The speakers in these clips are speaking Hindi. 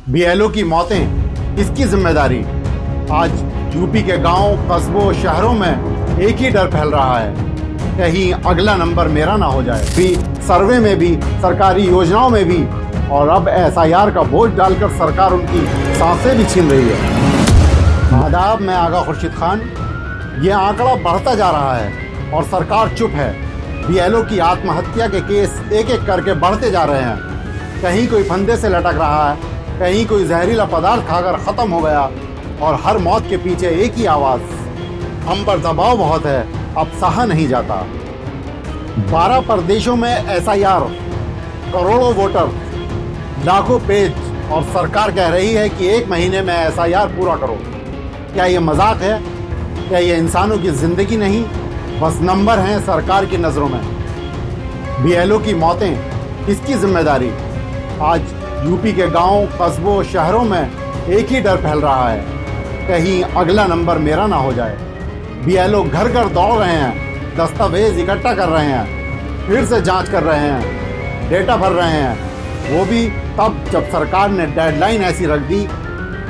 बीएलओ की मौतें किसकी जिम्मेदारी? आज यूपी के गांव, कस्बों, शहरों में एक ही डर फैल रहा है, कहीं अगला नंबर मेरा ना हो जाए। भी सर्वे में भी, सरकारी योजनाओं में भी, और अब एसआईआर का बोझ डालकर सरकार उनकी सांसें भी छीन रही है। आदाब, मैं आगा खुर्शीद खान। ये आंकड़ा बढ़ता जा रहा है और सरकार चुप है। बीएलओ की आत्महत्या के केस एक एक करके बढ़ते जा रहे हैं। कहीं कोई फंदे से लटक रहा है, कहीं कोई जहरीला पदार्थ खाकर खत्म हो गया, और हर मौत के पीछे एक ही आवाज, हम पर दबाव बहुत है, अब सहा नहीं जाता। 12 प्रदेशों में एसआईआर, करोड़ों वोटर, लाखों पेज, और सरकार कह रही है कि 1 महीने में एसआईआर पूरा करो। क्या ये मजाक है? क्या ये इंसानों की जिंदगी नहीं, बस नंबर हैं सरकार की नजरों में? बीएलओ की मौतें किसकी जिम्मेदारी? आज यूपी के गांव, कस्बों, शहरों में एक ही डर फैल रहा है, कहीं अगला नंबर मेरा ना हो जाए। बीएलओ घर घर दौड़ रहे हैं, दस्तावेज इकट्ठा कर रहे हैं, फिर से जांच कर रहे हैं, डेटा भर रहे हैं, वो भी तब जब सरकार ने डेडलाइन ऐसी रख दी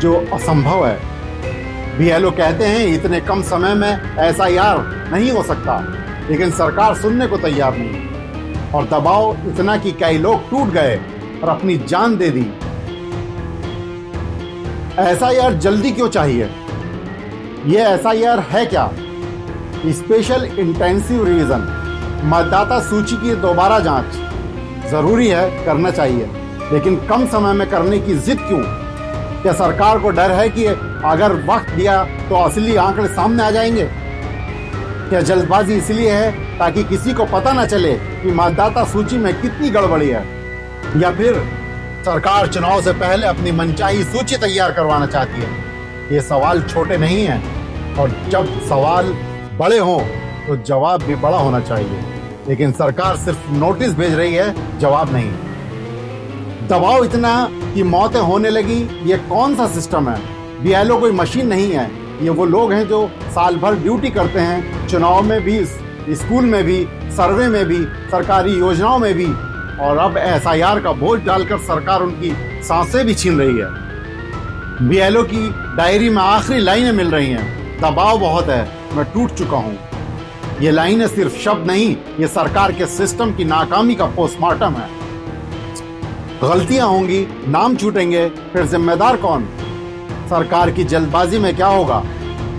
जो असंभव है। बीएलओ कहते हैं इतने कम समय में एसआईआर नहीं हो सकता, लेकिन सरकार सुनने को तैयार नहीं, और दबाव इतना कि कई लोग टूट गए और अपनी जान दे दी। एसआईआर जल्दी क्यों चाहिए? यह एसआईआर है क्या? स्पेशल इंटेंसिव रिवीजन, मतदाता सूची की दोबारा जांच जरूरी है, करना चाहिए, लेकिन कम समय में करने की जिद क्यों? क्या सरकार को डर है कि अगर वक्त दिया तो असली आंकड़े सामने आ जाएंगे? क्या जल्दबाजी इसलिए है ताकि किसी को पता न चले कि मतदाता सूची में कितनी गड़बड़ी है? या फिर सरकार चुनाव से पहले अपनी मनचाही सूची तैयार करवाना चाहती है? ये सवाल छोटे नहीं हैं, और जब सवाल बड़े हों तो जवाब भी बड़ा होना चाहिए। लेकिन सरकार सिर्फ नोटिस भेज रही है, जवाब नहीं। दबाव इतना कि मौतें होने लगी, ये कौन सा सिस्टम है? बीएलओ कोई मशीन नहीं है, ये वो लोग हैं जो साल भर ड्यूटी करते हैं, चुनाव में भी, स्कूल में भी, सर्वे में भी, सरकारी योजनाओं में भी, और अब एसआईआर का बोझ डालकर सरकार उनकी सांसें भी छीन रही है। बीएलओ की डायरी में आखिरी लाइनें मिल रही हैं, दबाव बहुत है, मैं टूट चुका हूं। ये लाइनें सिर्फ शब्द नहीं, ये सरकार के सिस्टम की नाकामी का पोस्टमार्टम है। गलतियां होंगी, नाम छूटेंगे, फिर जिम्मेदार कौन? सरकार की जल्दबाजी में क्या होगा?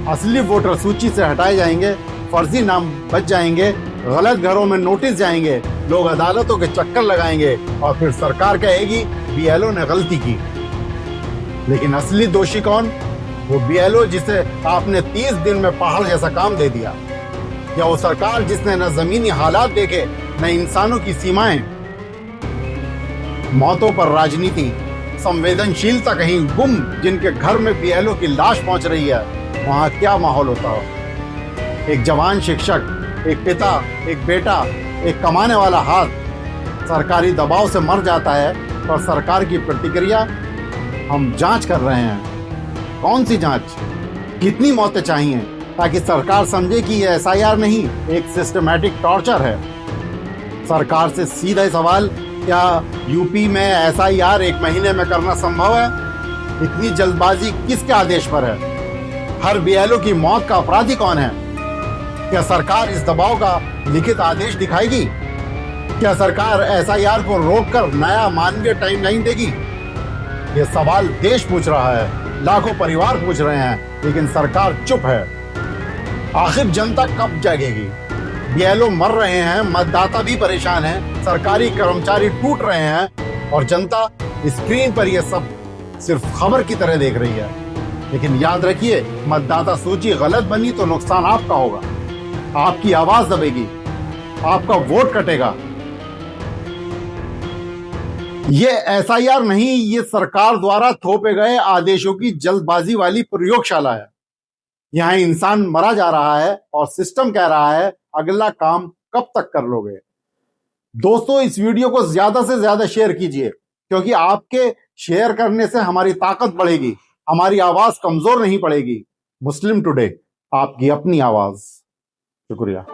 असली वोटर सूची से हटाए जाएंगे, फर्जी नाम बच जाएंगे, गलत घरों में नोटिस जाएंगे, लोग अदालतों के चक्कर लगाएंगे, और फिर सरकार कहेगी बीएलओ ने गलती की। लेकिन असली दोषी कौन? वो बीएलओ जिसे आपने 30 दिन में पहाड़ जैसा काम दे दिया, या वो सरकार जिसने न जमीनी हालात देखे, न इंसानों की सीमाएं? मौतों पर राजनीति, संवेदनशीलता कहीं गुम, जिनके घर में बीएलओ की लाश पहुंच रही है, वहां क्या माहौल होता हो? एक जवान शिक्षक, एक पिता, एक बेटा, एक कमाने वाला हाथ सरकारी दबाव से मर जाता है, और सरकार की प्रतिक्रिया, हम जांच कर रहे हैं। कौन सी जांच? कितनी मौतें चाहिए ताकि सरकार समझे कि यह एसआईआर नहीं, एक सिस्टमैटिक टॉर्चर है? सरकार से सीधा सवाल, क्या यूपी में एसआईआर 1 महीने में करना संभव है? इतनी जल्दबाजी किसके आदेश पर है? हर बीएलओ की मौत का अपराधी कौन है? क्या सरकार इस दबाव का लिखित आदेश दिखाएगी? क्या सरकार एसआईआर को रोककर नया मानवीय टाइमलाइन देगी? ये सवाल देश पूछ रहा है, लाखों परिवार पूछ रहे हैं, लेकिन सरकार चुप है। आखिर जनता कब जागेगी? बीएलओ मर रहे हैं, मतदाता भी परेशान हैं, सरकारी कर्मचारी टूट रहे हैं, और जनता स्क्रीन पर यह सब सिर्फ खबर की तरह देख रही है। लेकिन याद रखिए, मतदाता सूची गलत बनी तो नुकसान आपका होगा, आपकी आवाज दबेगी, आपका वोट कटेगा। ये एसआईआर नहीं, ये सरकार द्वारा थोपे गए आदेशों की जल्दबाजी वाली प्रयोगशाला है। यहां इंसान मरा जा रहा है और सिस्टम कह रहा है अगला काम कब तक कर लोगे। दोस्तों, इस वीडियो को ज्यादा से ज्यादा शेयर कीजिए, क्योंकि आपके शेयर करने से हमारी ताकत बढ़ेगी, हमारी आवाज कमजोर नहीं पड़ेगी। मुस्लिम टुडे, आपकी अपनी आवाज। शुक्रिया।